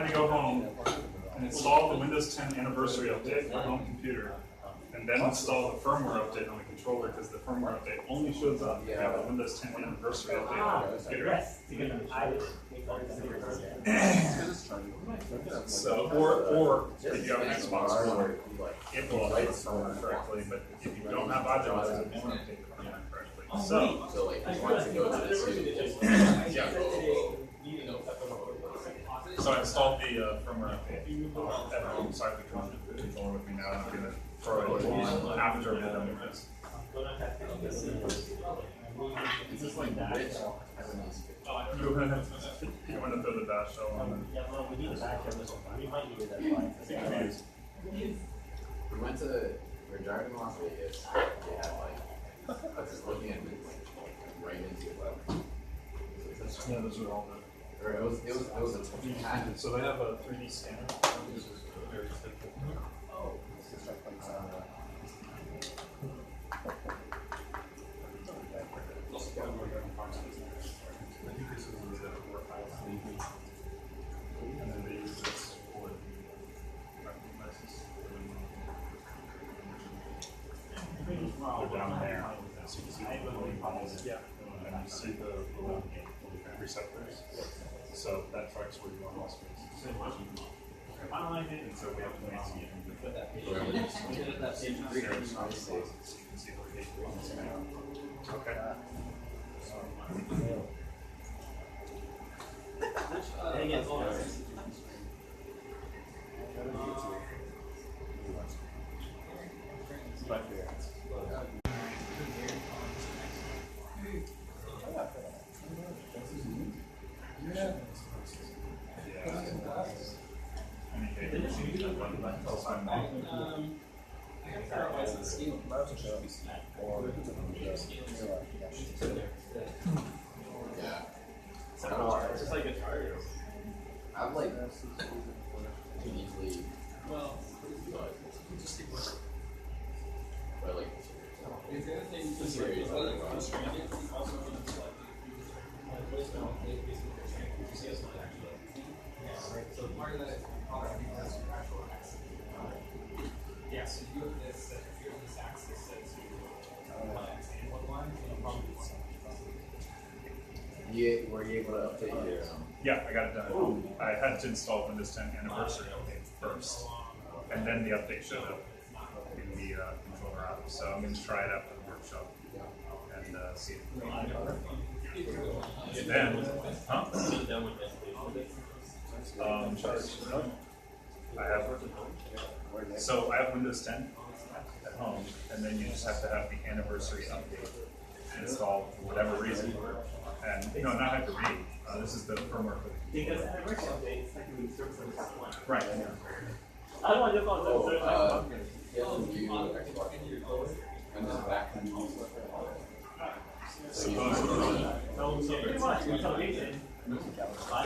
had to go home and install the Windows 10 anniversary update on my home computer, and then install the firmware update on the controller because the firmware update only shows up if you have a Windows 10 anniversary update on the computer. So, or if you have an Xbox One, it will update the firmware correctly, but if you don't have either of those, it won't update the firmware correctly. So like, if you want to go to this, Yeah. So I installed the firmware update at home, so I have the controller with me now, and I'm going to throw it on after we're done with this. is this like rich? You want to throw the dash shell on? Yeah, well, we need a back of this one. We might need that We went to, we're driving to Las Vegas, they had like, I was just looking at it, like, right into it. Yeah, those are all Or it was a the. So they have a 3D scanner. Very simple. Oh. I think this is the workhouse. And then they use this for they're down there. So you can see the yeah. And you see the little receptors. So that tracks where you are lost space. And so we have to make some okay. Yeah. It's just like a charger. I've like too easily, Well, but like, if the other thing the series, I don't know. stranded, also going to like voicemail, basically you see us not actually. Yeah, right. So part of that product has actual access. Yeah, so you have this, if you have this access that to one line, it'll probably be something. Were you able to update your, Yeah, I got it done at home. I had to install Windows 10 anniversary update first, and then the update showed up in the controller app. So I'm going to try it after the workshop and see it. And then, huh? I have. So I have Windows 10 at home, and then you just have to have the anniversary update installed for whatever reason. And no, not have to read. This is the firmware for the Because anniversary update is technically service one. right. I don't want to call it yeah, you Xbox, and then back and Supposedly. Pretty much, it's amazing.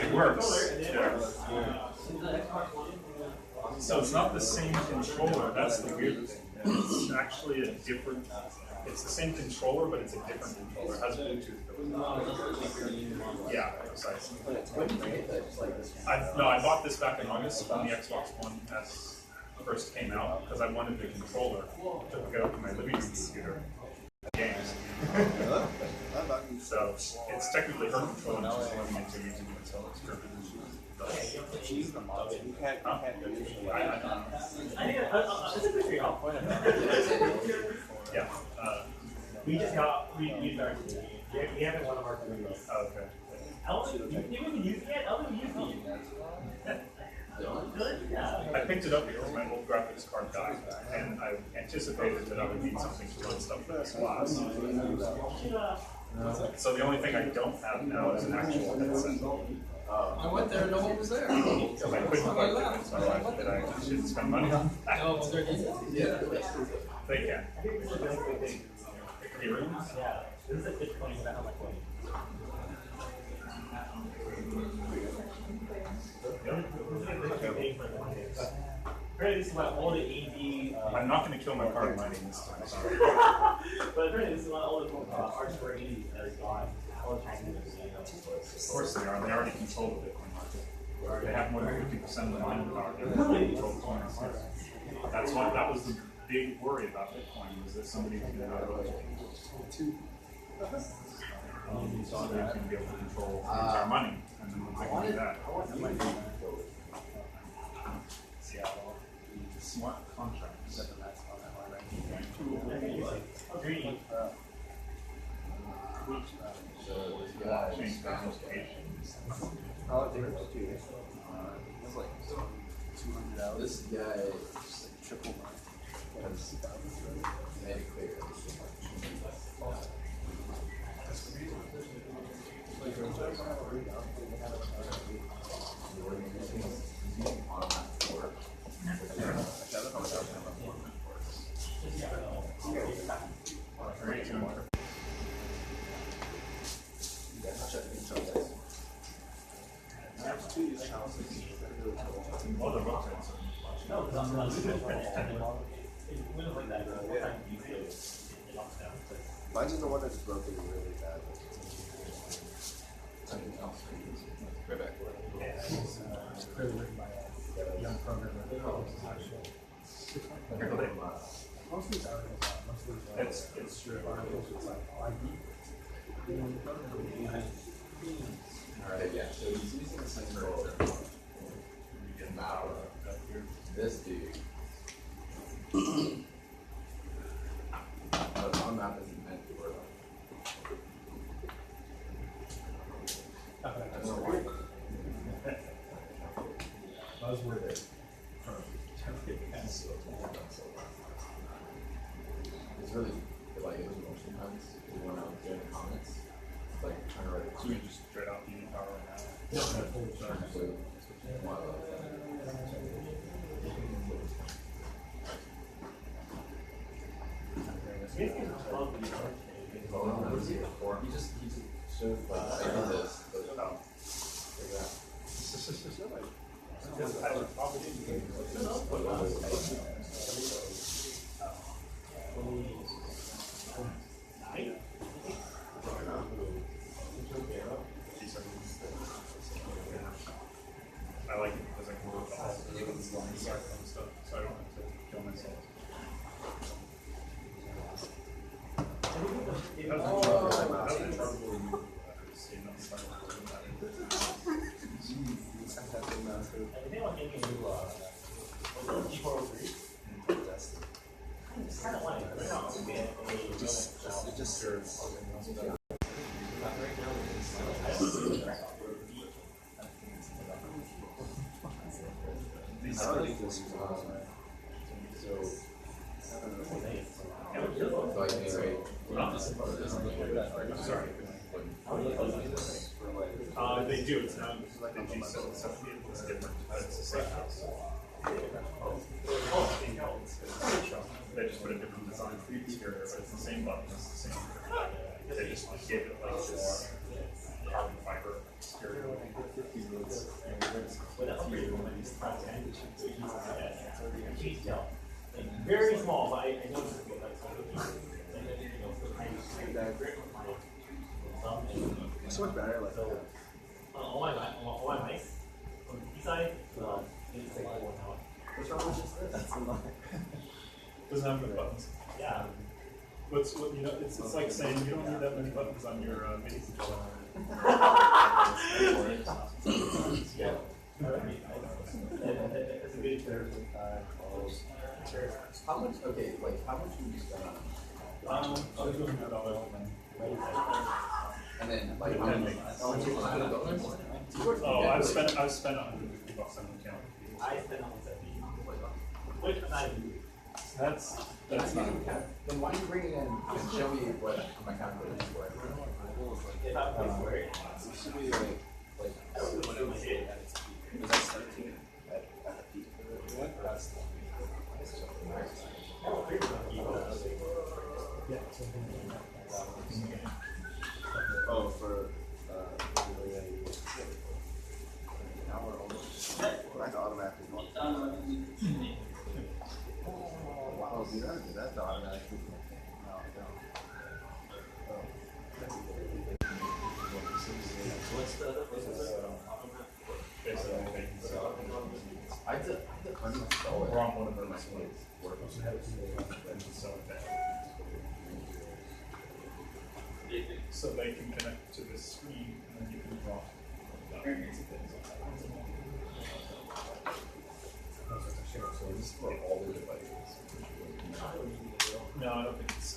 It works. Yeah. So it's not the same controller. That's the weird thing. It's actually a different. It's the same controller, but it's a different controller. It has Bluetooth built in. Yeah, precisely. when did you get that? Just like this one? I bought this back in August when the Xbox One S first came out because I wanted the controller to hook it up to my living room computer. Games. So it's technically her controller, and she's wanting me to use it until it's perfect. You can't go to I think that's a good figure out. Yeah. We just got, we used our TV. We haven't one of our TVs. Okay. Ellen, you haven't even used it yet? Ellen used it. Good? Yeah. I picked it up because my old graphics card died, and I anticipated that I would need something to run stuff for this class. So the only thing I don't have now is an actual headset. I went there, no one was there. Because I couldn't quite convince my wife that I should spend money on that. Oh, was there Yeah. They can. Earrings? Yeah. This is a good point about how much money. Apparently this is why all the AD... I'm not going to kill my card mining this time, sorry. But apparently this is why all the hardware AD are gone. All the Chinese. Of course they are. They already control the Bitcoin market. They have more than 50% send the mining power, they're going to control coins. That's why that was the big worry about Bitcoin, was that somebody was going to somebody was going to be able to control the entire money, and then I can do that. Seattle, smart contracts. Green. So this guy Blockchain is Spanish. applications. Oh, I think it was 2 years. It was like 200 hours. This guy Just like triple mine. has made it clear. All the websites. No, because I'm not doing it. We don't like that. Yeah. It locks down. Mine's just the one that's broken really bad. Right back. Young programmer. It's true. Alright, yeah, so he's using the same roller. Now, this dude. But on map isn't meant to work. I don't know why. Buzzword. It's really, like, it was motion sometimes, when I was doing the comments, it's like trying to write a So we comment. just straight out the power right now. So, he just shows like I did this, but like that. I like it because I can work on line stuff, so I don't have to kill myself. How's the trouble? I think I'm thinking you, G403. It's kind of like, right now, it's It just serves. These So, like anyway, sorry. They do. It's not like the G7 stuff. It's different. It's the same house. They just put a different design for the exterior, but it's the same button. It's the same. They just gave it like this carbon fiber exterior. Very small, but I know it's It's so much better like that. all my mics on the side, it's like 4 now. What's wrong with this? That's a lot. Doesn't have many buttons. Yeah. What you know? It's like saying you don't need that many buttons on your MIDI controller. Yeah. That's a good term. how much? Okay, like how much would you spend on? And then like how many? Oh, I've spent $150 on the account. I spent almost 70. Which I'm not even doing. That's not. Then why don't you bring it in and show me what my calculator is for? If I play for it, It should be like I don't really want to do it. was that 17 at the peak? That's I don't care about you. oh for now we're almost. I have to automatically. Oh, do that? Do that to automatically? No, I don't. What's the Basically, they can sell it. We're on one of those work and so that. So they can connect to this screen and then you can draw. So this is for all the devices. No, I don't think it's.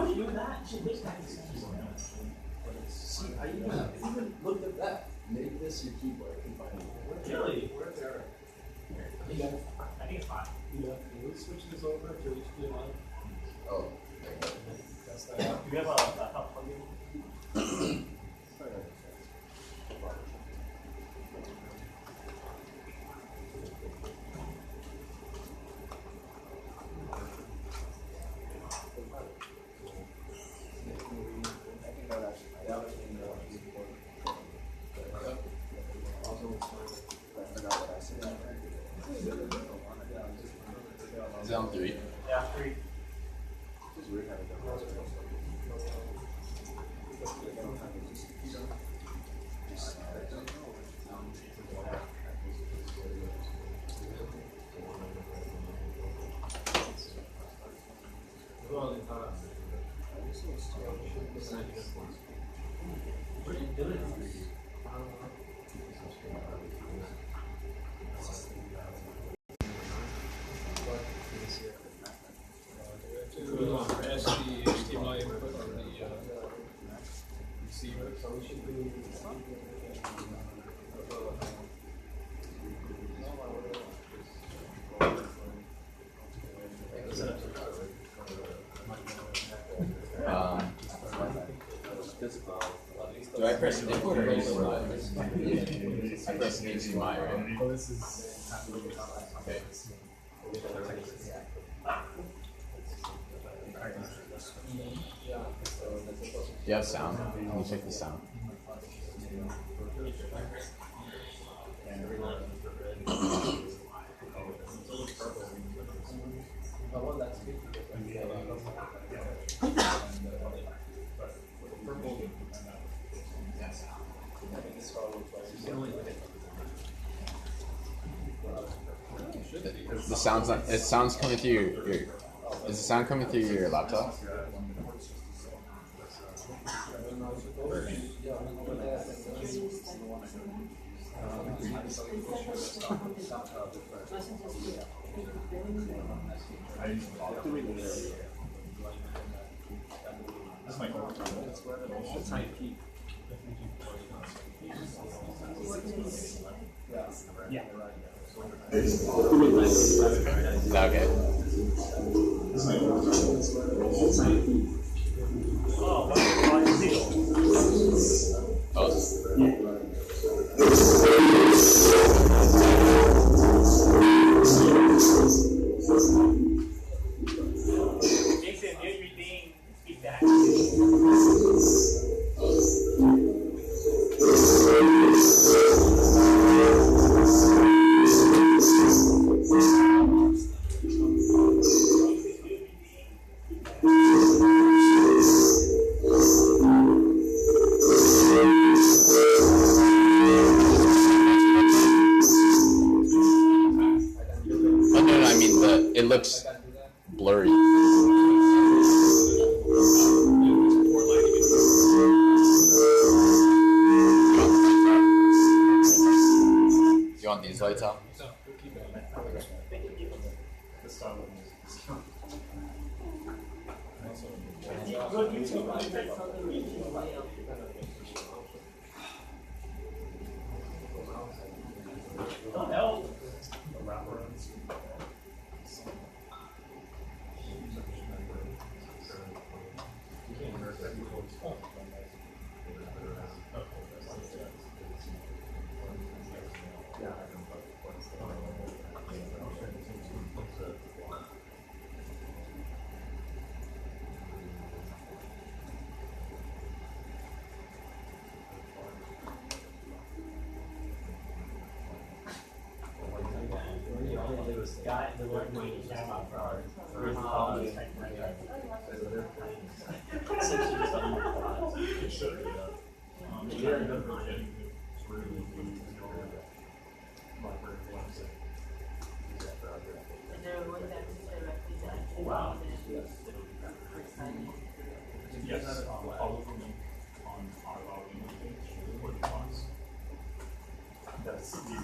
You know that? She looks like this. See, I even looked at that. Make this your keyboard. I can find it. Really? Where's there? I think it's fine. You switch this over to HDMI? Oh. That's Do you have a laptop plug-in? Is it on 3? Yeah, 3. What are you doing? SD HDMI input on the receiver. Do I press input or HDMI? I press HDMI, right? Oh, this is. Okay. Do you have sound? Can you check the sound? The sound's not. It sounds coming through your. Is the sound coming through your laptop? This might go. Yeah. Is that okay? Oh, what's the deal? Oh. Jason, do everything. Feedback. Oh, no, I mean it looks blurry. You want these lights out? This time. Go to YouTube. I said something really layout. Oh, no. The wraparounds. guy, the one who was down on fraud, where the call was like, essentially just on the class. It should, yeah. Yeah, Trying to good get mind. into really good, library ones that And there was that directly done. Oh, wow. yes, all of them on our login page for the class. That's the new,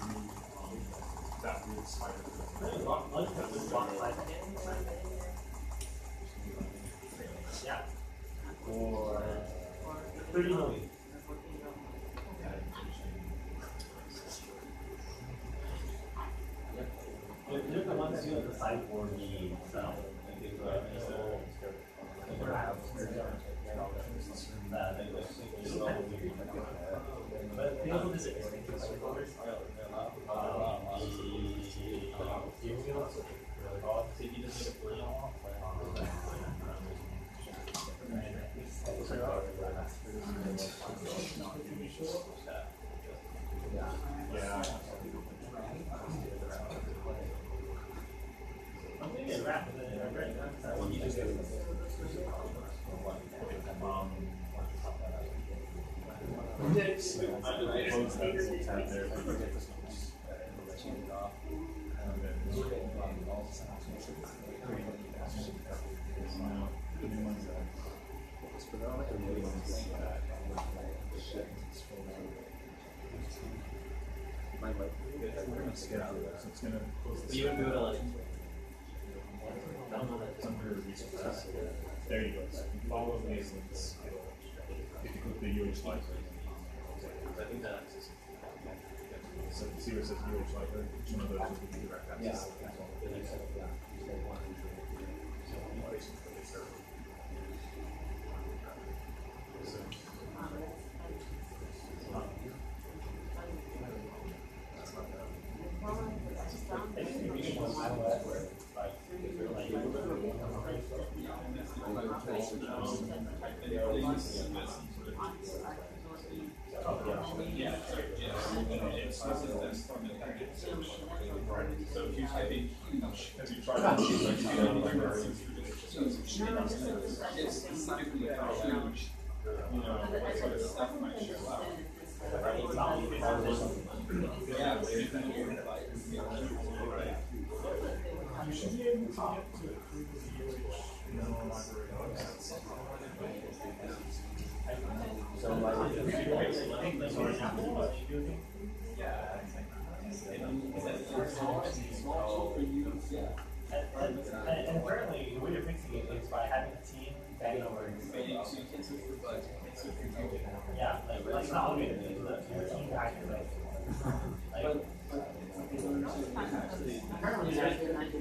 that weird spider. Yeah. For 30 million. They're the ones who have the side for the cell. But they also visit. Yeah. I'm thinking rap, but then I read that. It's gonna close You would go to like. it's under resources. There you go. So if you follow these links, if you click the UH library. I think that. So see where it says UH library, each one of those will give you direct access. So if you type in huge, as you try to choose like it's not even how huge, you know, what sort of stuff might show up. Yeah, but if you like, You should be able to get to approve the UH library website. And apparently, the way you're fixing it is by having a team bang over. Yeah, like not only the team guys, like. Apparently, there's been like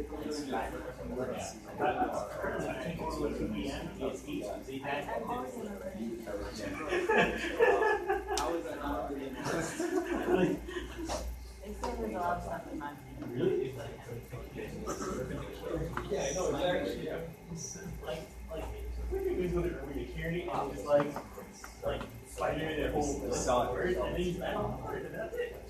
currently, I think it's with 2 PM, it's each, they had. How is that not good enough? They said there's a lot of stuff in my. Really? yeah, I know exactly. Yeah. Like, we could go to the security and just like, spider in their whole word, and then you add one word, and that's it.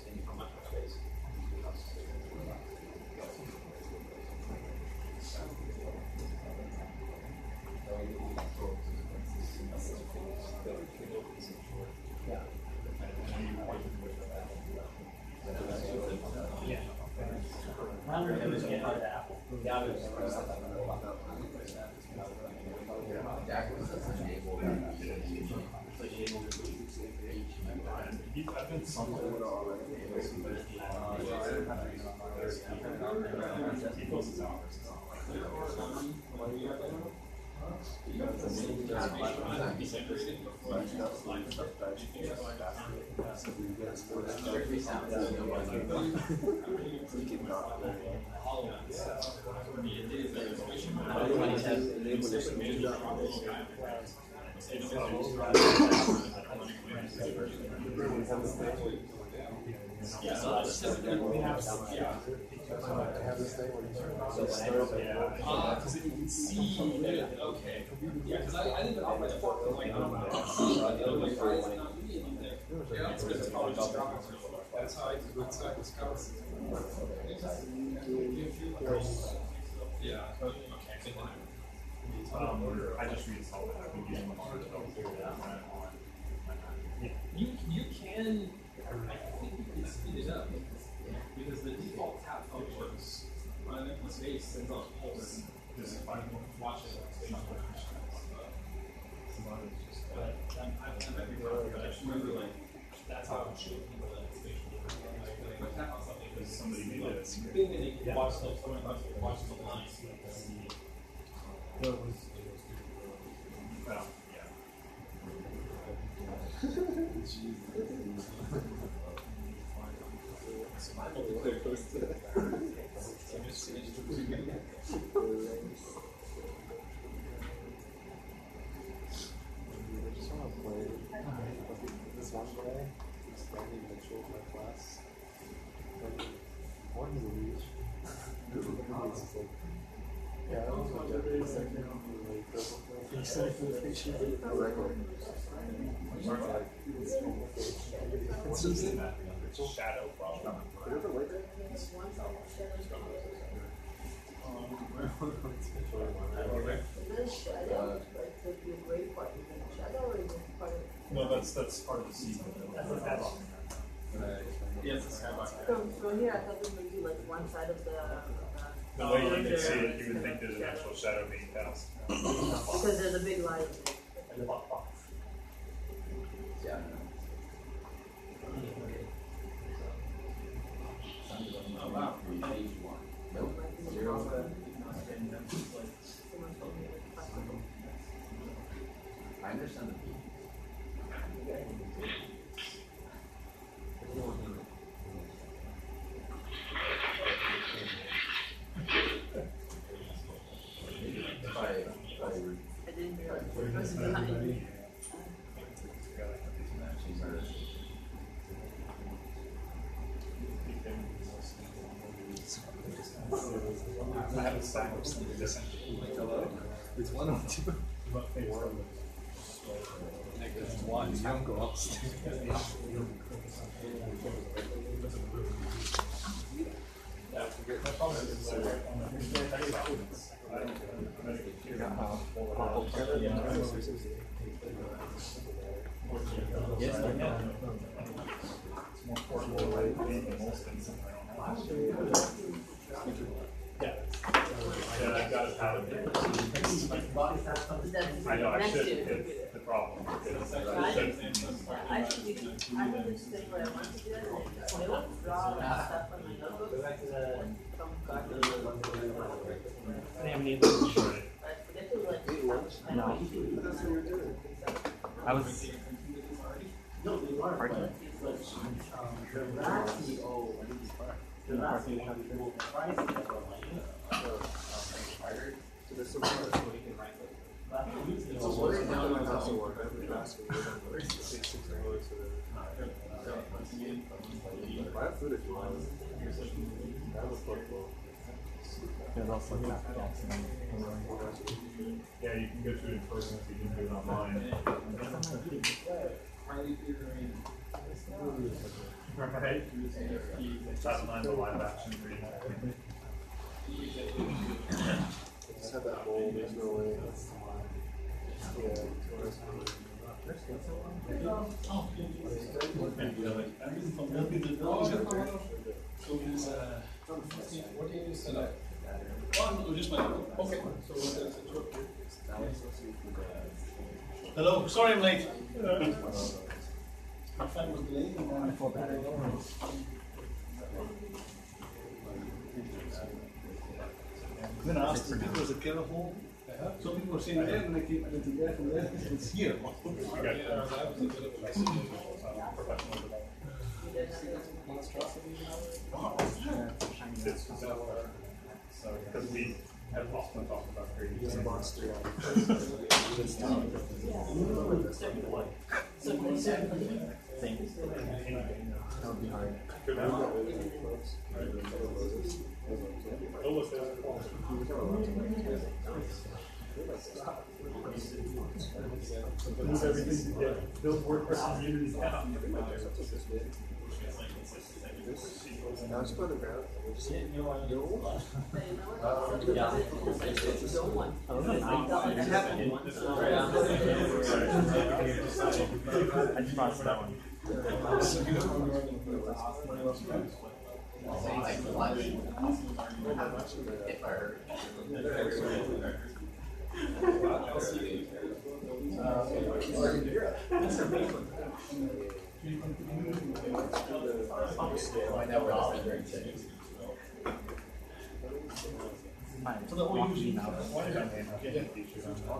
Yeah. Now we're gonna get out of Apple. Yeah, I've been somewhat already. He posts his hours. Because if you can see, okay. Yeah, because I didn't operate the fork like, I don't know. Like, not really anything there. Yeah, it's good. It's probably just dropping. That's how I discovered. Yeah. Okay. I just reinstalled it. I've been using it on You can. I think you can speed it up because the default tab functions on an empty space sends out pulse. Just if I watch it, I just remember like that's how it should be. Like tap on something because somebody made like, it. big and they can watch stuff. Someone else can watch the lines. Well, yeah. just want to play this one guy, Stanley Mitchell, my class. I wanted to leave. It's just like, yeah, I was like, every second, like, a record. What's his name? Shadow problem. Have you ever played that? No, that's part of the season. That's a bad one. Yes, it's kind of So here, I thought it would be like one side of The way you can see it, you would think there's an actual shadow being cast. because there's a big light. And the box. Yeah. Oh, wow. Nope. 0. I understand the P. I didn't realize the person behind me. I have a stack of something this It's one or two. It's one. You don't go upstairs. Yes, I know. It's more portable than most things that I don't have. Yeah. Yeah, I've got a pallet. I know, I Next should year. hit the problem. I should be, I would just say what I want to do, and then they will draw like stuff on my notebook. Go back to the. From Back to the ones that we were like. but I forget to like. No. That's what you're doing. I was. No, they are. But, the last, the last we have the price that were like, So there's some part. but we used to So go what's work down now. my house at work? I've been asking you. 6 hours for the. I have food if you want. I have a football. There's also Jackson. Yeah, you can go through it in person if you can do it online. Right? That's not the live action read. I just had that bowl, there's no way. Yeah. What do you set up? Oh, no, just my, okay. So hello, sorry I'm late. My friend was late. I'm gonna ask if it was a killer hole. Some people were saying there, and I didn't get from there, it's here. So, because we have often talked about creating. He's a monster. That would be hard. Move everything, yeah, build WordPress communities now. Now it's about the ground. I just lost that one. If I heard. So the whole usually now.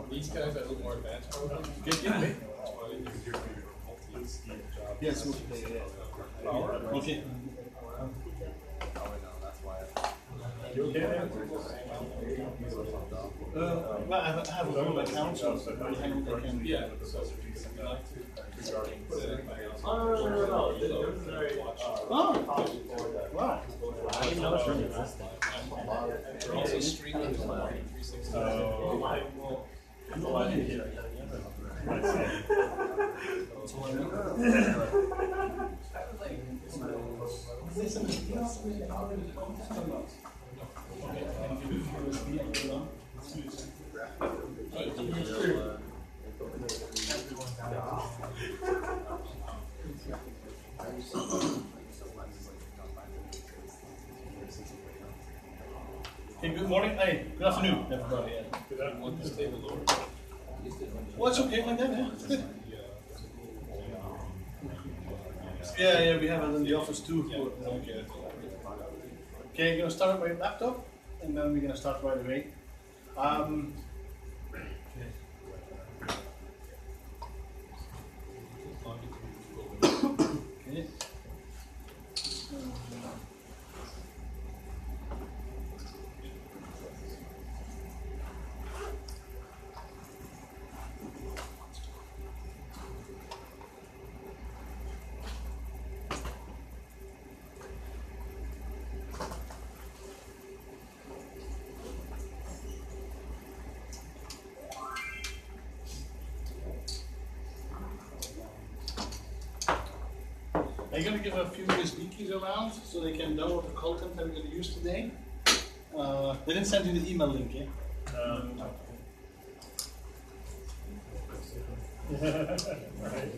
These guys are a little more advanced. Yes, okay. You okay? Well, I have a Google account, so I can. Yeah. Oh, wow. I didn't know it's really existing. Also streaming as well. 360. Okay, good morning. Hey, good afternoon, everybody. Want this table lower? Well, it's okay like that, yeah. It's good. Yeah, we have it in the office too. Okay, you're gonna start with my laptop, and then we're gonna start right away. Okay. I'm going to give a few USB keys around so they can download the content that we're going to use today. They didn't send you the email link, yeah? Right.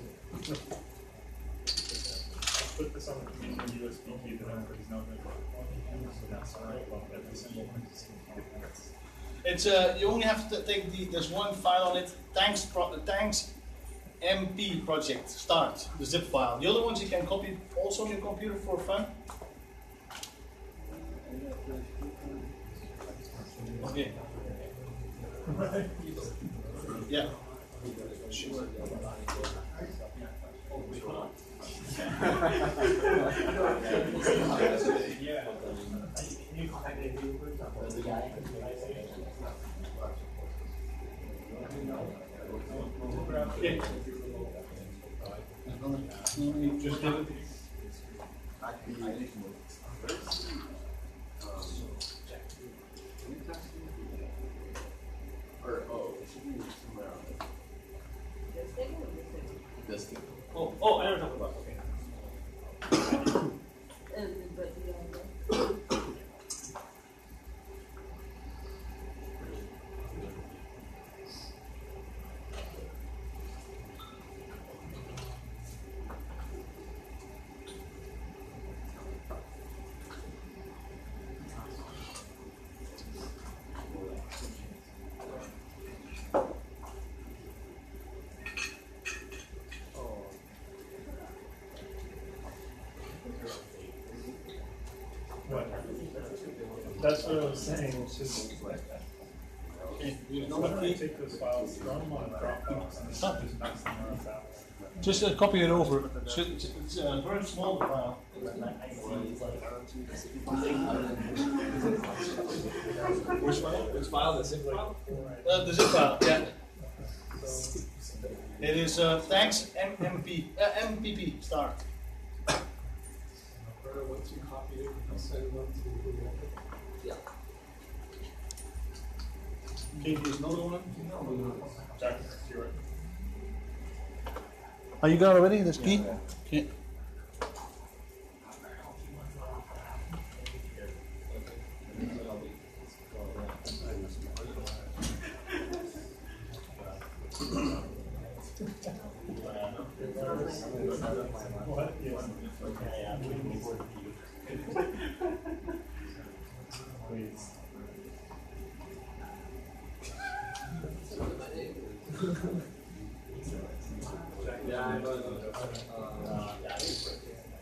Put this on the USB key that everybody's now going to that's all right. Well, every single one. It's you only have to take there's one file on it. Thanks MP project start the zip file. The other ones you can copy also on your computer for fun. Okay. Yeah. Okay. Just give it. This thing. Oh, I never talked about What? That's what I was saying. It's just normally take those files, throw them on Dropbox, and just mix them around. Just copy it over. It's a very small file. Which file? Which file? The zip file? The zip file, yeah. It is thanks MPP start. Once you copy it, I'll send it on to Yeah. Okay, here's another one. Jack, you're right. Oh, you got it already? This key? Okay.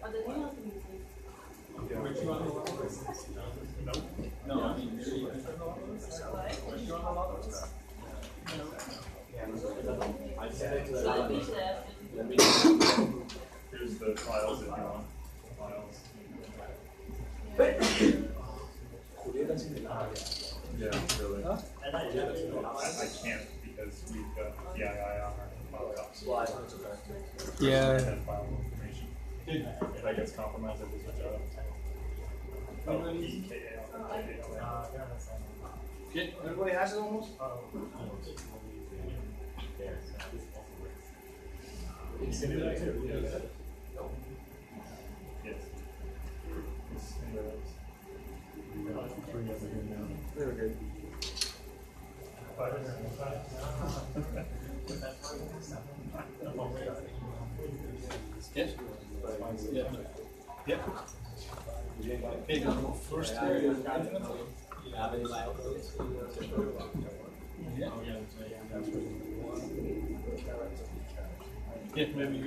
Are the new ones No, I mean, you're you turn the levels? You're on the levels? Here's the files if you want. Files. Yeah, really. I can't because we've got PII on our file tops. Yeah. And file information. If that gets compromised, I just switch out. Oh, PKAL. Okay, everybody has it almost? Yes. It's in the They were good. Yes. Yeah. Yep. Okay, go first there is yeah. Yeah, maybe you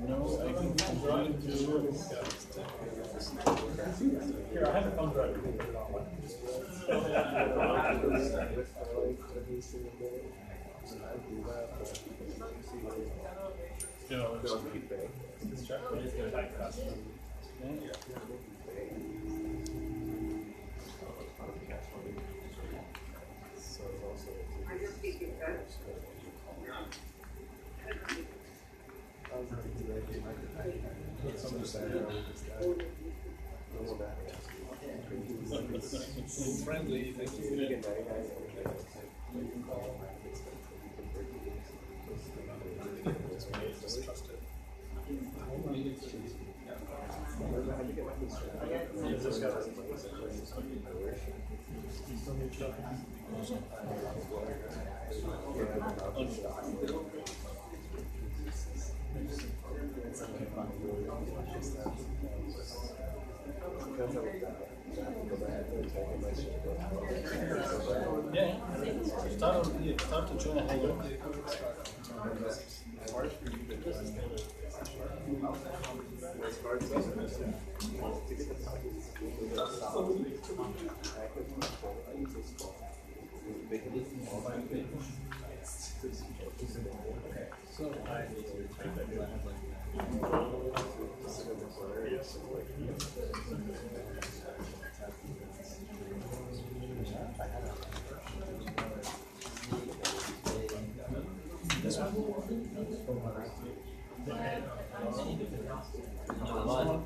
no, I can try to. Here, I have a thumb drive. You can put it on. You know, it's friendly, thank you. Yeah, start to join a hang.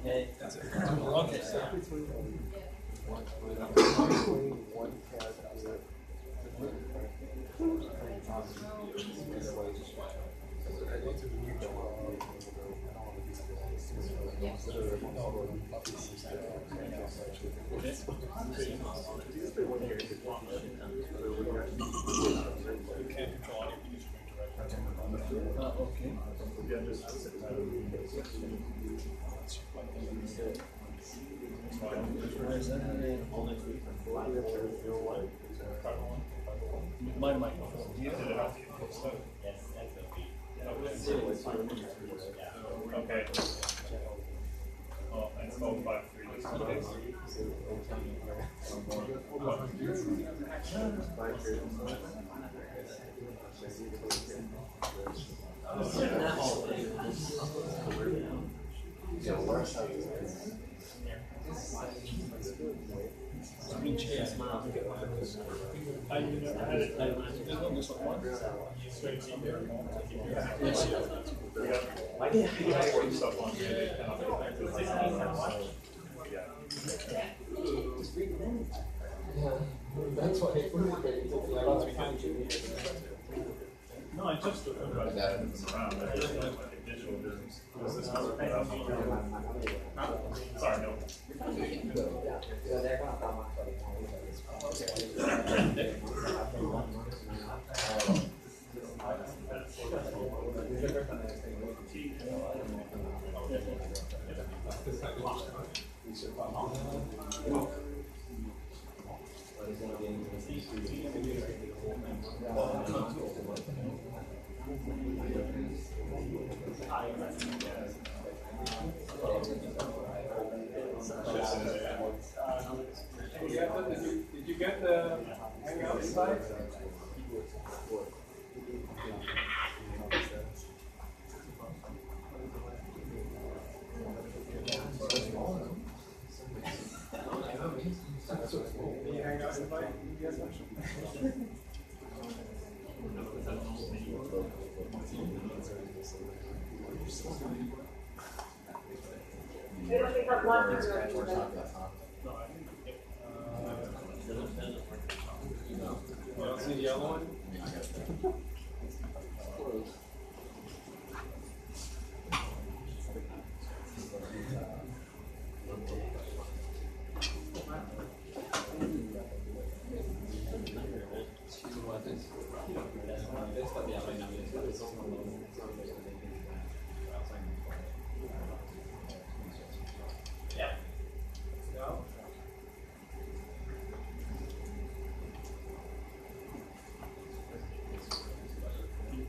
Okay. My microphone. Okay. Well, it's 053. I never had it. There's no this one. I can work stuff on it. That's why No, I just about around. I just went like digital business. Because this is sorry, no. Did you get the Hangout slides? See the other one?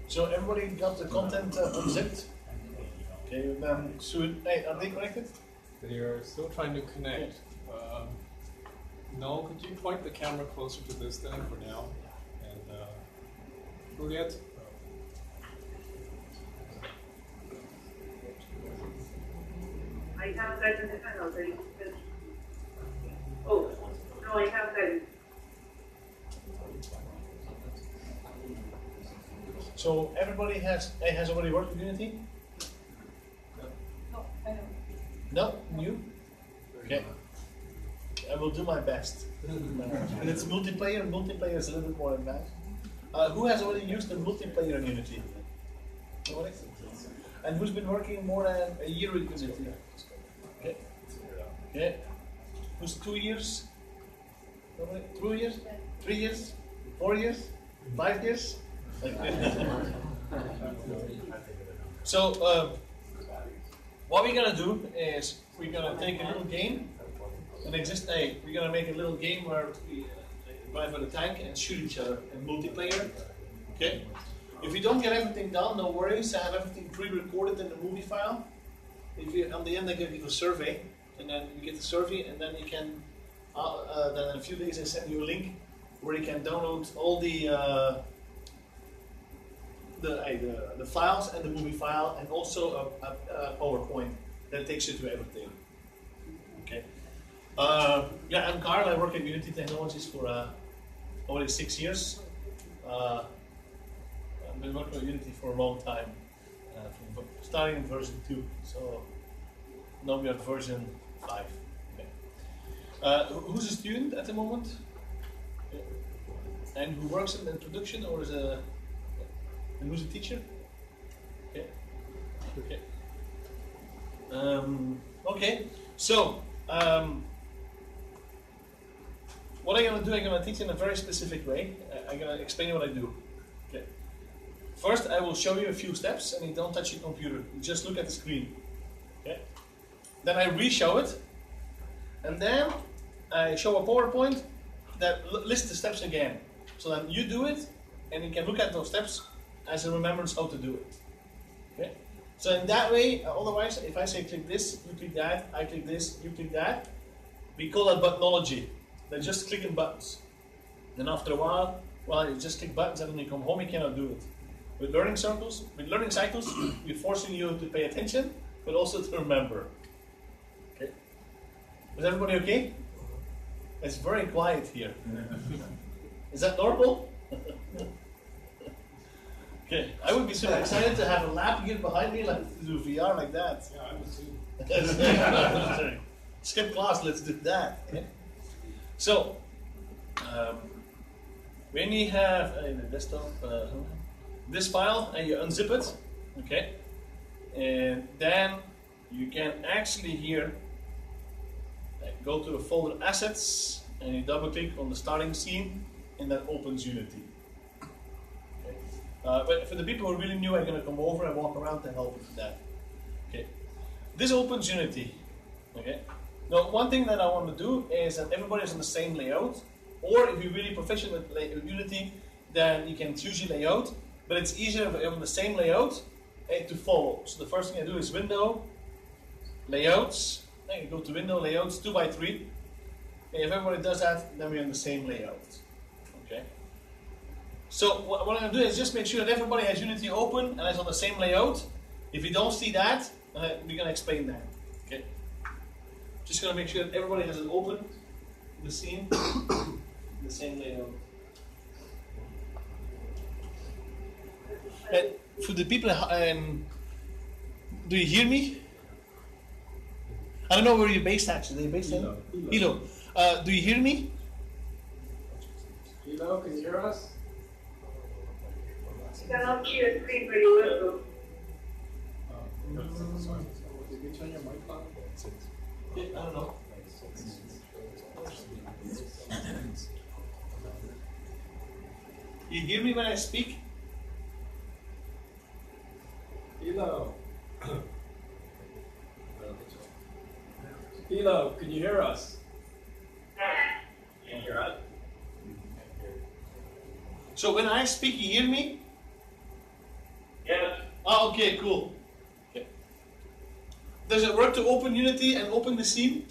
So everybody got the content unzipped? Okay, then soon. Hey, are they connected? You're still trying to connect. No, could you point the camera closer to this then for now? And Juliet? I have guidance in the already. Oh, no, I have guidance. So everybody has already worked with Unity? No, I don't. No? New? Okay. I will do my best. And it's multiplayer. Multiplayer is a little bit more advanced. Who has already used the multiplayer in Unity? Nobody? And who's been working more than a year with Unity? Okay. Okay. Who's 2 years? Nobody? 2 years? 3 years? 4 years? 5 years? So, what we're gonna do is we're gonna take a little game, we're gonna make a little game where we drive with a tank and shoot each other in multiplayer. Okay. If you don't get everything done, no worries. I have everything pre-recorded in the movie file. If you, on the end, I give you a survey, and then you get the survey, and then you can. Then in a few days, I send you a link where you can download all the files and the movie file, and also a PowerPoint that takes you to everything. Okay. Yeah, I'm Carl. I work at Unity Technologies for already 6 years. I've been working with Unity for a long time, starting in version 2. So now we are at version 5. Okay. Who's a student at the moment? And who works in production, or is a and who's a teacher? Okay. Okay. Okay. So what I'm gonna do, I'm gonna teach in a very specific way. I'm gonna explain what I do. Okay. First, I will show you a few steps, and you don't touch your computer. You just look at the screen. Okay. Then I re-show it, and then I show a PowerPoint that lists the steps again. So then you do it, and you can look at those steps as a remembrance how to do it. Okay. So in that way, otherwise, if I say click this, you click that, I click this, you click that, we call that buttonology. They're just clicking buttons. Then after a while, well, you just click buttons, and when you come home, you cannot do it. With learning cycles, we're forcing you to pay attention, but also to remember. Is everybody okay? It's very quiet here. Is that normal? Okay, I would be super excited to have a lab here behind me, like to do VR like that. Yeah, I would too. Skip class, let's do that. Okay? So, when you have in the desktop this file and you unzip it, okay, and then you can actually here go to the folder assets and you double click on the starting scene and that opens Unity. Okay. But for the people who are really new, I'm going to come over and walk around to help with that. Okay. This opens Unity. Okay. Now, one thing that I want to do is that everybody is on the same layout, or if you're really proficient with Unity, then you can choose your layout, but it's easier if you're on the same layout to follow. So the first thing I do is Window, Layouts, and you go to Window, Layouts, 2x3, and if everybody does that, then we're on the same layout. Okay. So what I'm going to do is just make sure that everybody has Unity open and is on the same layout. If you don't see that, we're going to explain that. Okay. Just going to make sure that everybody has it open, the scene, the same layout. And for the people, do you hear me? I don't know where you're based actually. Are you based in Hilo. Do you hear me? Hilo, can you hear us? I cannot see the screen very well. Did you turn your mic on? Yeah, I don't know. You hear me when I speak? Hilo. Hilo, can you hear us? Can you hear us? So when I speak, you hear me? Yes. Oh, okay, cool. Okay. Does it work to open Unity and open the scene?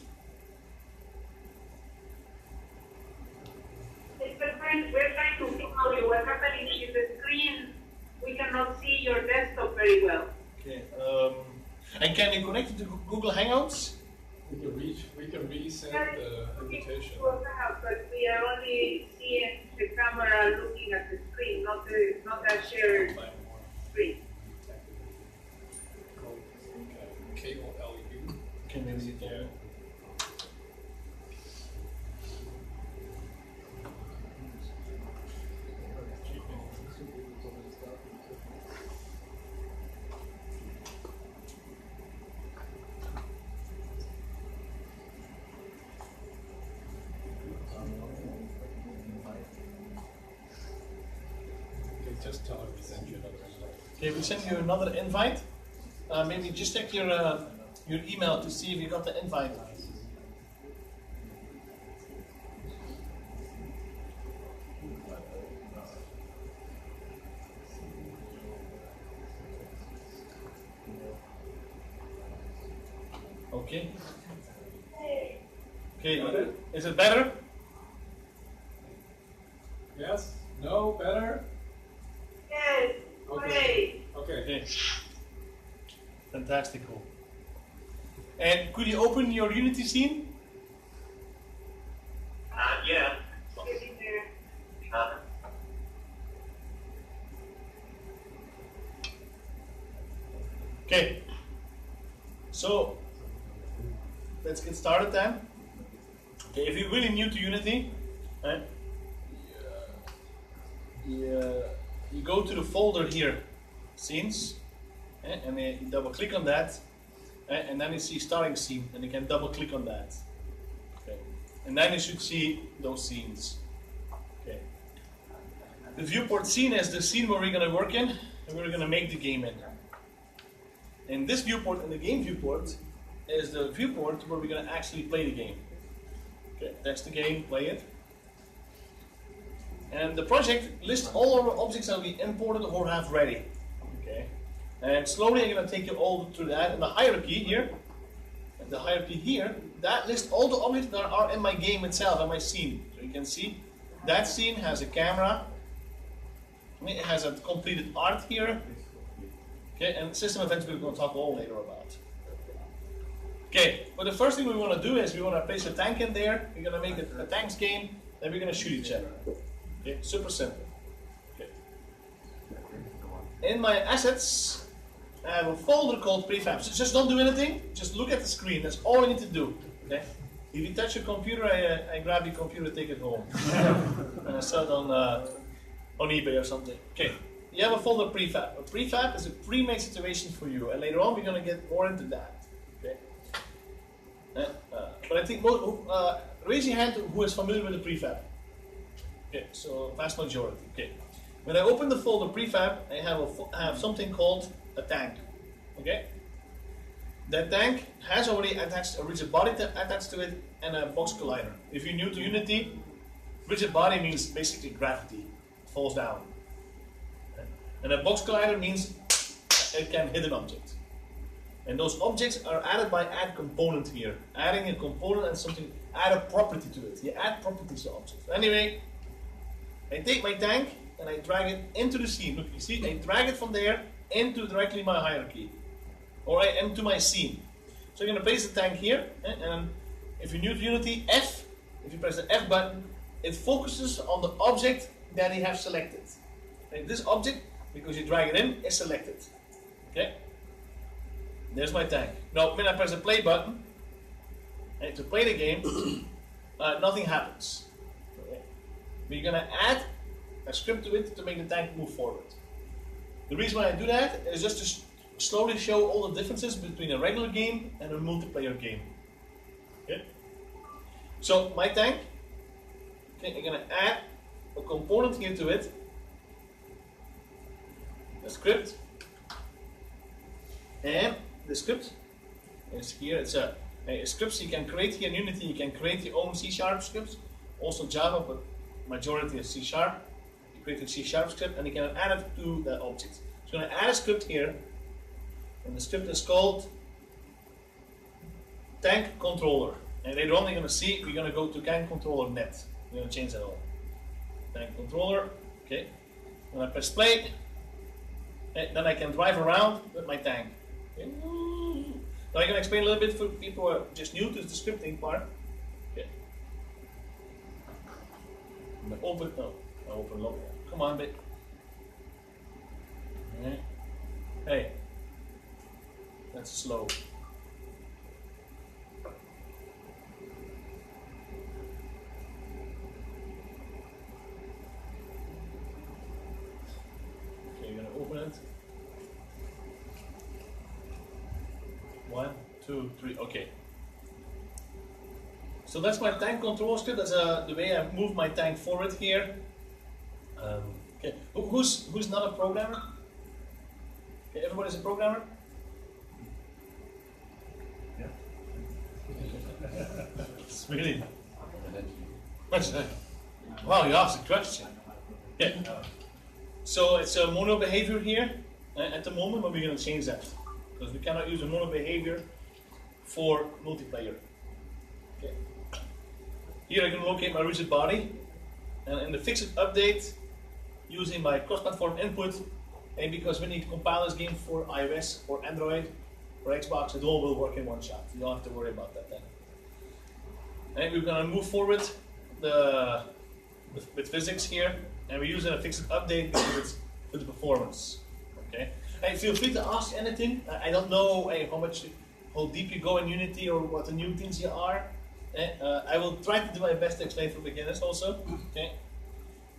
We're trying to follow you. What's happening is the screen, we cannot see your desktop very well. Okay. And can you connect it to Google Hangouts? We can resend the invitation. But we are only seeing the camera looking at the screen, not a shared screen. Cable LED. Okay, maybe you can. Just tell her we send you another invite. Okay, we send you another invite. Maybe just check your email to see if you got the invite. Okay. Okay, is it better? Yes? No? Better? Yes, great. Okay. Okay. Fantastical. And could you open your Unity scene? Yeah. Get in there. Okay. So let's get started then. Okay, if you're really new to Unity, right, you go to the folder here, scenes, and then you double click on that, and then you see starting scene, and you can double click on that. Okay. And then you should see those scenes. Okay. The viewport scene is the scene where we're going to work in, and we're going to make the game in. And this viewport and the game viewport is the viewport where we're going to actually play the game. Okay, that's the game, play it. And the project lists all our objects that we imported or have ready. Okay, and slowly I'm going to take you all through that. And the hierarchy here, that lists all the objects that are in my game itself, in my scene. So you can see that scene has a camera. It has a completed art here. Okay, and system events we're going to talk all later about. Okay, but the first thing we want to do is we want to place a tank in there. We're going to make a tanks game, then we're going to shoot each other. Okay, super simple. Okay. In my assets, I have a folder called prefab. So just don't do anything. Just look at the screen. That's all you need to do. Okay. If you touch your computer, I grab your computer, take it home, and I sell it on eBay or something. Okay. You have a folder prefab. A prefab is a pre-made situation for you, and later on we're going to get more into that. Okay. But I think raise your hand who is familiar with the prefab. Okay, so vast majority. Okay. When I open the folder prefab, I have something called a tank. Okay. That tank has already attached a rigid body attached to it and a box collider. If you're new to Unity, rigid body means basically gravity. It falls down. And a box collider means it can hit an object. And those objects are added by add component here. Adding a component and something, add a property to it. You add properties to objects. Anyway, I take my tank and I drag it into the scene. Look, you see, I drag it from there into directly my hierarchy. Or into my scene. So you're going to place the tank here, and if you're new to Unity, F, if you press the F button, it focuses on the object that you have selected. And this object, because you drag it in, is selected. Okay? There's my tank. Now, when I press the play button, and to play the game, nothing happens. Okay? But you're going to add a script to it to make the tank move forward. The reason why I do that is just to slowly show all the differences between a regular game and a multiplayer game. Okay? So my tank, okay, I'm going to add a component here to it, a script, and the script is here. It's a scripts you can create here in Unity. You can create your own C# scripts, also Java, but majority is C#. You create a C# script and you can add it to the object. So I'm going to add a script here. And the script is called tank controller. And later on, you're going to see we're going to go to tank controller net. We're going to change that all. Tank controller. Okay. When I press play, and then I can drive around with my tank. Okay. Now I can explain a little bit for people who are just new to the scripting part. Okay. Open. No, open log. Come on, bit. Okay. Hey. That's slow. Okay, you're going to open it. 1, 2, 3, okay. So that's my tank control script. That's the way I move my tank forward here. Okay, who's not a programmer? Okay, everybody's a programmer? It's really. Wow, you asked a question. Yeah. So it's a mono behavior here at the moment, but we're going to change that because we cannot use a mono behavior for multiplayer. Okay. Here I can locate my rigid body, and in the fixed update, using my cross-platform input, and because we need to compile this game for iOS or Android or Xbox, it all will work in one shot. You don't have to worry about that then. And we're going to move forward with physics here, and we're using a fixed update with the performance. Okay. And feel free to ask anything. I don't know how deep you go in Unity or what the new things you are. I will try to do my best to explain for beginners also. Okay.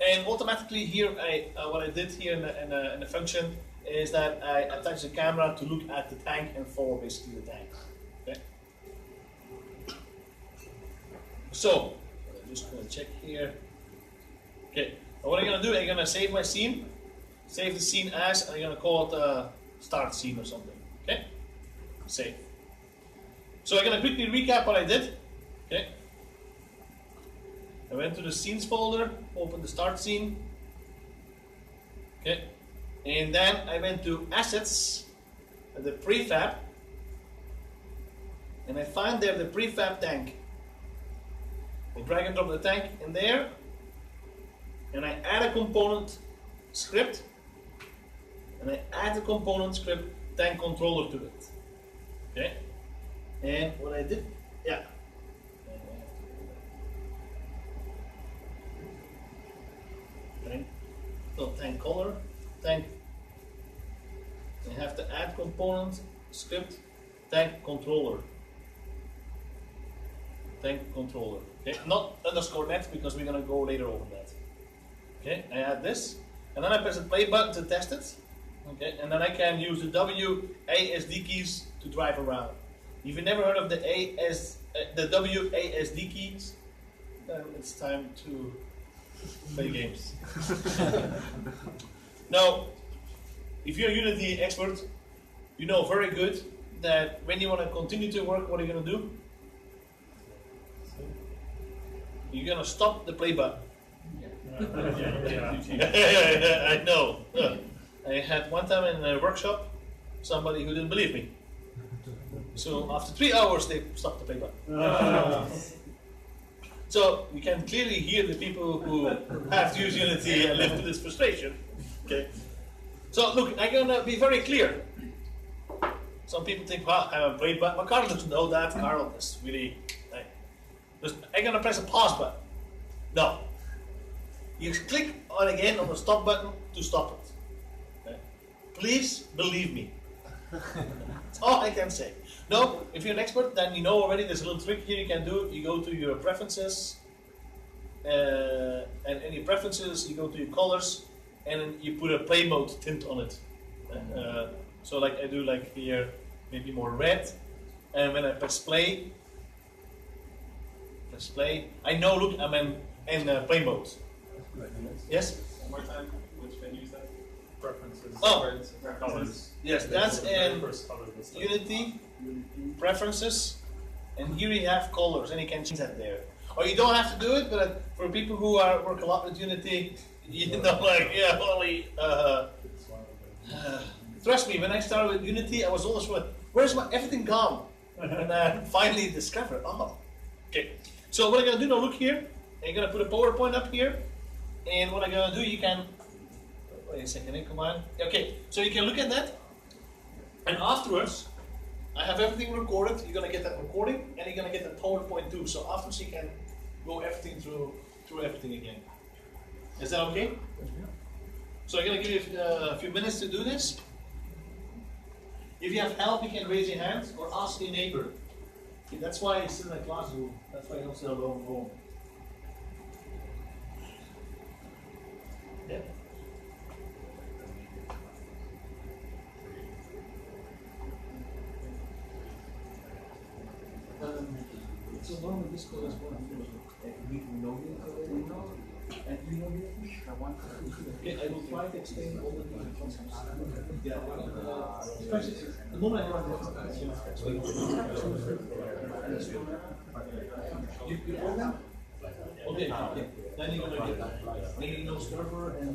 And automatically here, what I did here in the function is that I attach the camera to look at the tank and follow basically the tank. Okay. So, I'm just going to check here. Okay, now what I'm going to do, I'm going to save my scene. Save the scene as, and I'm going to call it start scene or something. Okay? Save. So I'm going to quickly recap what I did. Okay. I went to the scenes folder, opened the start scene. Okay. And then I went to assets, the prefab, and I found there the prefab tank. I drag and drop the tank in there, and I add a component script, and I add the component script tank controller to it. Okay? And what I did, yeah. Tank color, tank. I have to add component, script, tank controller. Tank controller. Okay, not underscore net because we're gonna go later over that. Okay, I add this, and then I press the play button to test it. Okay, and then I can use the WASD keys to drive around. If you've never heard of the WASD keys, then it's time to play games. Now, if you're a Unity expert, you know very good that when you want to continue to work, what are you going to do? You're going to stop the play button. I know. I had one time in a workshop somebody who didn't believe me. So after 3 hours, they stopped the play button. So you can clearly hear the people who have to use Unity and live with this frustration. Okay. So look, I'm gonna be very clear. Some people think, well, I'm a play button, but Carl doesn't know that. Carl is really. I'm gonna press a pause button. No. You click on again on the stop button to stop it. Okay. Please believe me. That's all I can say. No, if you're an expert, then you know already there's a little trick here you can do. You go to your preferences, and in your preferences, you go to your colors, and then you put a play mode tint on it. So like I do like here, maybe more red, and when I press play, I know, look, I'm in play mode. Yes? One more time, which menu is that? Preferences. Oh. Colors. Yes, that's in Unity, preferences, and here you have colors, and you can change that there. Or you don't have to do it, but for people who work a lot with Unity, you know, like, yeah, only, trust me, when I started with Unity, I was always like, where's my everything gone? And I finally discovered, oh, okay. So what I'm gonna do now, look here, I'm gonna put a PowerPoint up here, and what I'm gonna do, you can, wait a second, come on. Okay, so you can look at that, and afterwards, I have everything recorded. You're gonna get that recording, and you're gonna get the PowerPoint too. So afterwards, you can go everything through everything again. Is that okay? So I'm gonna give you a few minutes to do this. If you have help, you can raise your hand or ask your neighbor. Okay, that's why it's in the classroom. That's why you don't sit alone at home. Yeah. So normally this code is one of those we know it already now, and you know it. Okay, I will try to explain all the different concepts. Yeah, especially the moment I run you all them? Okay, okay. Then you're gonna get maybe no server and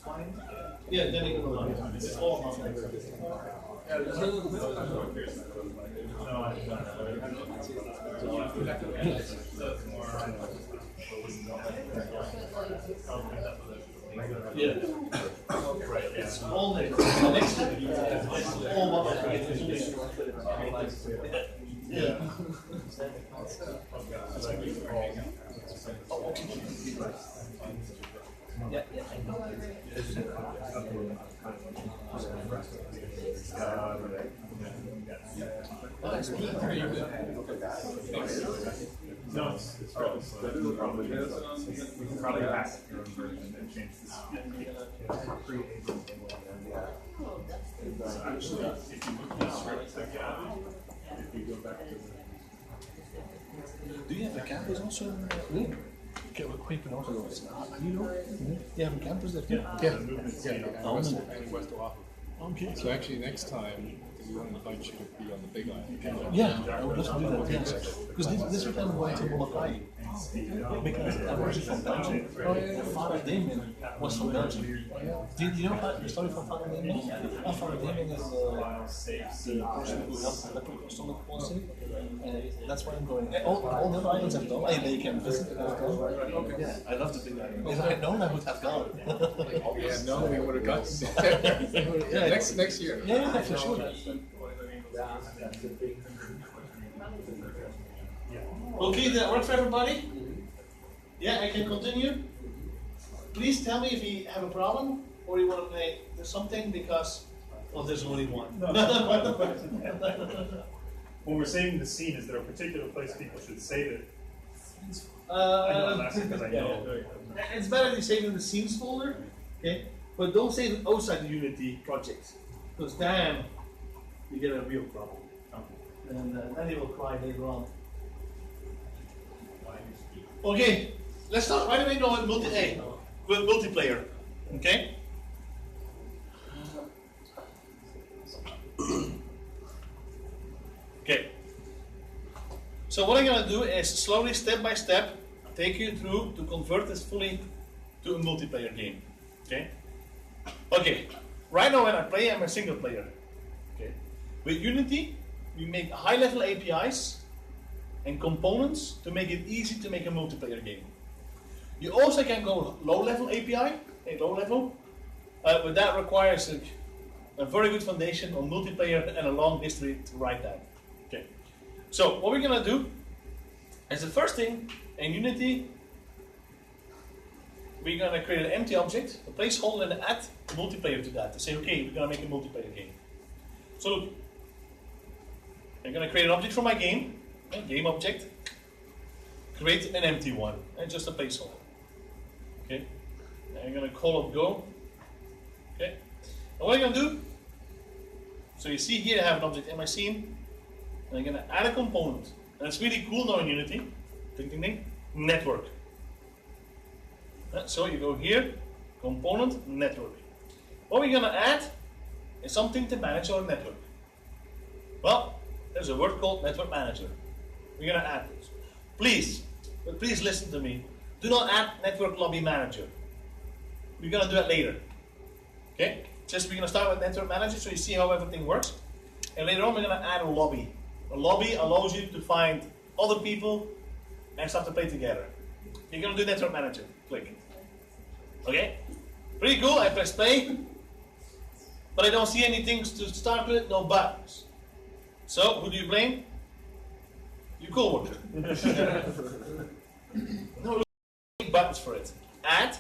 client. Yeah, then you're gonna run. It's all on there. Yeah. Right. It's all next. Next to it. It's all one of it. Yeah. Yeah, yeah. No, it's probably slow. We can probably hack your own version and change this. So actually, if you look at the script again, if you go back to Do you have a campus also? Nee. Ik heb ook goede penalties. You know? You have a campus there? Okay. So actually, next time we want to invite you to be on the big island. Yeah, I would love to do that. Yes, because this weekend I'm going to Molokai. Because I'm actually from Belgium. Father Damien was from Belgium. Do you know the story from Father Damien? Father Damien is the person who helped the leprechauns on the policy. That's why I'm going. All the other islands have gone. They can visit. Yeah, I love the big island. If I had known, I would have gone. Yeah, no, we would have got Yeah, next year. Yeah, for sure. Okay, did that work for everybody? Yeah, I can continue. Please tell me if you have a problem or you want to play something because there's only one. When we're saving the scene, is there a particular place people should save it? I know I'm asking because I know. It's better if you save it in the scenes folder, okay? But don't save it outside the Unity project because then you get a real problem. And then you will cry later on. Okay, let's start right away now with multiplayer. Okay? Okay. So what I'm gonna do is slowly, step by step, take you through to convert this fully to a multiplayer game. Okay? Okay. Right now when I play, I'm a single player. Okay. With Unity, we make high-level APIs and components to make it easy to make a multiplayer game. You also can go low-level API, but that requires a very good foundation on multiplayer and a long history to write that. Okay. So what we're gonna do is the first thing in Unity, we're gonna create an empty object, a placeholder, and add a multiplayer to that to say, okay, we're gonna make a multiplayer game. So look, I'm gonna create an object for my game. Game object, create an empty one, and just a placeholder. Okay, and I'm going to call it go. Okay, and what I'm going to do, so you see here I have an object in my scene, and I'm going to add a component. And it's really cool now in Unity, ding ding ding, network. So you go here, component, network. What we're going to add is something to manage our network. Well, there's a word called network manager. We're going to add this. Please listen to me. Do not add network lobby manager. We're going to do that later. Okay? Just we're going to start with network manager so you see how everything works. And later on we're going to add a lobby. A lobby allows you to find other people and start to play together. You're going to do network manager. Click. Okay? Pretty cool. I press play. But I don't see anything to start with. No buttons. So who do you blame? Your coworker. No buttons for it. Add,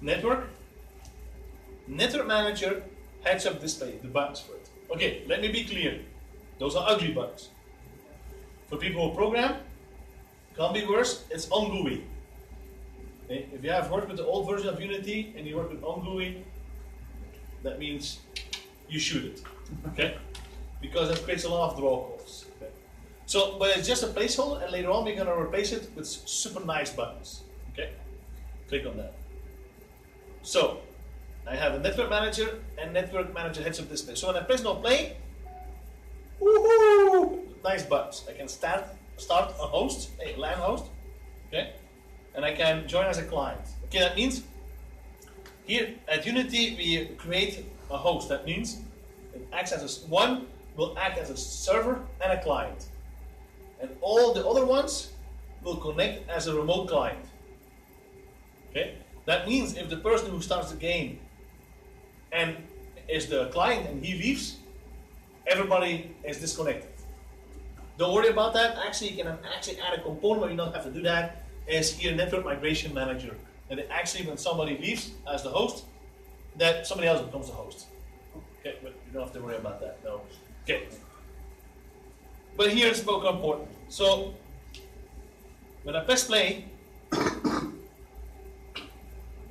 network manager, heads-up display, the buttons for it. Okay, let me be clear. Those are ugly buttons. For people who program, can't be worse, it's OnGUI. Okay? If you have worked with the old version of Unity and you work with OnGUI, that means you shoot it. Okay? Because it creates a lot of draw calls. Okay? So, but it's just a placeholder, and later on we're going to replace it with super nice buttons. Okay? Click on that. So, I have a network manager and network manager heads-up display. So when I press no play, woohoo! Nice buttons. I can start a host, a LAN host, okay? And I can join as a client. Okay, that means here at Unity we create a host. That means it acts as one will act as a server and a client. And all the other ones will connect as a remote client. Okay? That means if the person who starts the game and is the client and he leaves, everybody is disconnected. Don't worry about that. Actually, you can actually add a component where you don't have to do that. Is here network migration manager. And actually when somebody leaves as the host, that somebody else becomes the host. Okay, but you don't have to worry about that, no. Okay. But here it's more important. So when I press play,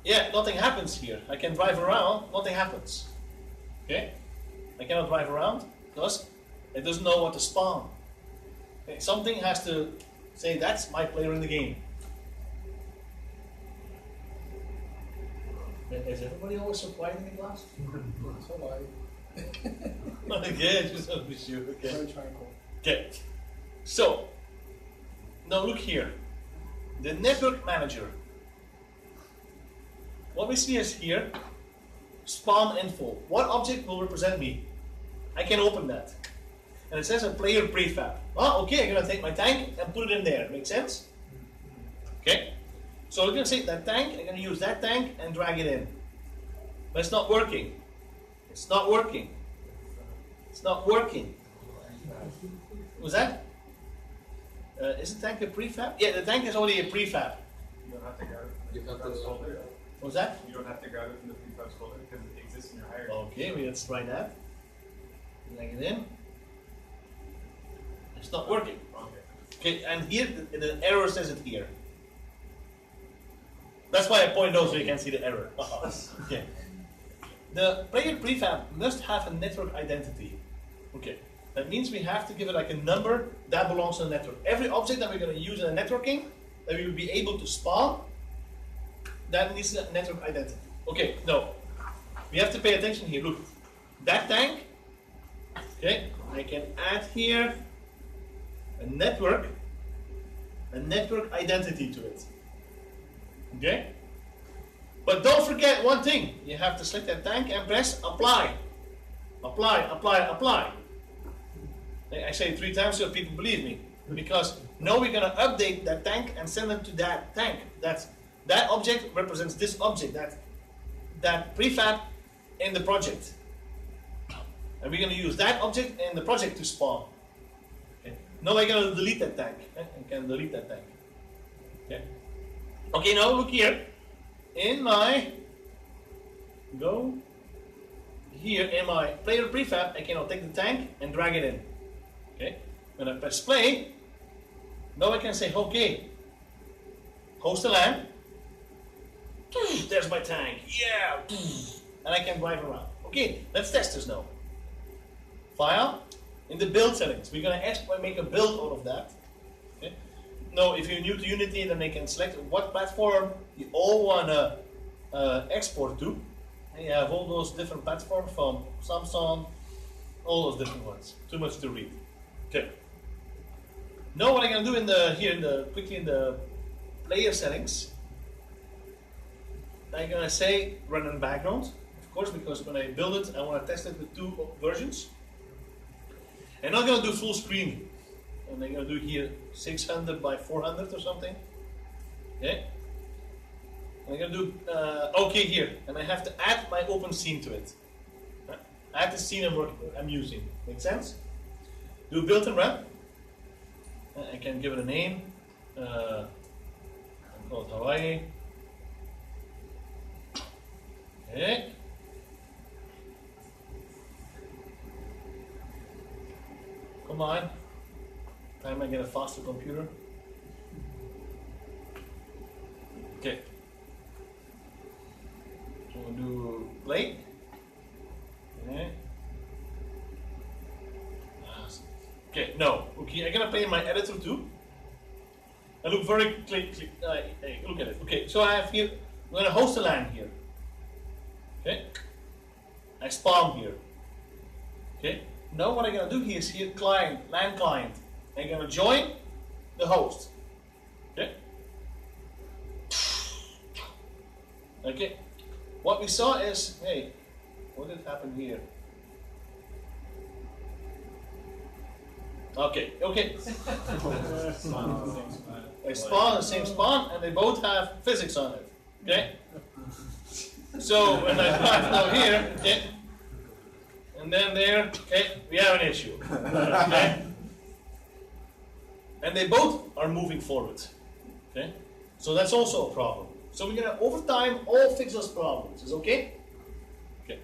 yeah, nothing happens here. I can drive around, nothing happens. Okay? I cannot drive around because it doesn't know what to spawn. Okay? Something has to say that's my player in the game. Is everybody always so quiet in the class? So Okay, just want to be sure. Okay. Okay. So now look here. The network manager. What we see is here, spawn info. What object will represent me? I can open that. And it says a player prefab. Oh, okay, I'm going to take my tank and put it in there. Make sense? Okay. So we're going to take that tank, I'm going to use that tank and drag it in. But it's not working. It's not working. It's not working. Was that? Is the tank a prefab? Yeah, the tank is already a prefab. You don't have to grab it You from the have to- prefabs folder. What was that? You don't have to grab it from the prefabs folder because it exists in your hierarchy. Okay, let's try that. Drag it in. It's not working. Okay. Okay, and here the error says it here. That's why I point out so you can see the error. Okay. The player prefab must have a network identity. Okay. That means we have to give it like a number that belongs to the network. Every object that we're going to use in a networking that we will be able to spawn, that needs a network identity. Okay, no. We have to pay attention here. Look, that tank, okay, I can add here a network identity to it. Okay? But don't forget one thing. You have to select that tank and press apply. Apply, apply, apply. I say it 3 times so people believe me. Because now we're going to update that tank and send it to that tank. That object represents this object, that prefab in the project. And we're going to use that object in the project to spawn. Okay. Now we're going to delete that tank. I can delete that tank. Okay. Okay, now look here. In my here in my player prefab, I can now take the tank and drag it in. Okay. When I press play, now I can say, okay, host a LAN. There's my tank. Yeah. And I can drive around. Okay, let's test this now. File. In the build settings, we're going to make a build out of that. Okay. Now, if you're new to Unity, then they can select what platform you all want to export to. And you have all those different platforms from Samsung, all those different ones. Too much to read. Okay. Now, what I'm going to do quickly in the player settings, I'm going to say run in the background, of course, because when I build it, I want to test it with 2 versions. I'm not going to do full screen. And I'm going to do here 600 by 400 or something. Okay. And I'm going to do OK here. And I have to add my open scene to it. Add the scene I'm using. Make sense? Do build and run. I can give it a name. I'll call it Hawaii. Okay. Come on. Time I get a faster computer. Okay. So we'll do play. Okay. Okay, no. Okay, I'm gonna play in my editor too. I look very look at it. Okay, so I have here, I'm gonna host a LAN here. Okay. I spawn here. Okay. Now what I'm gonna do here is here client, LAN client. I'm gonna join the host. Okay. Okay. What we saw is, hey, what did happen here? Okay, okay. They spawn the same spawn and they both have physics on it. Okay? So when I drive now here, okay, and then there, okay, we have an issue. Okay? And they both are moving forward. Okay? So that's also a problem. So we're gonna over time all fix those problems. Is okay? Okay.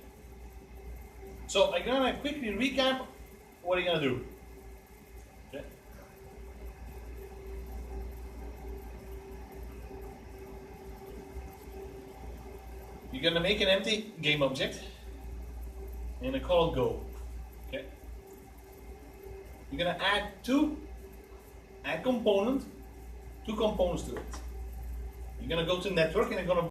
So I'm gonna quickly recap what you're gonna do. Okay. You're gonna make an empty game object and call it go. Okay. You're gonna add two components to it. You're gonna go to network and you're gonna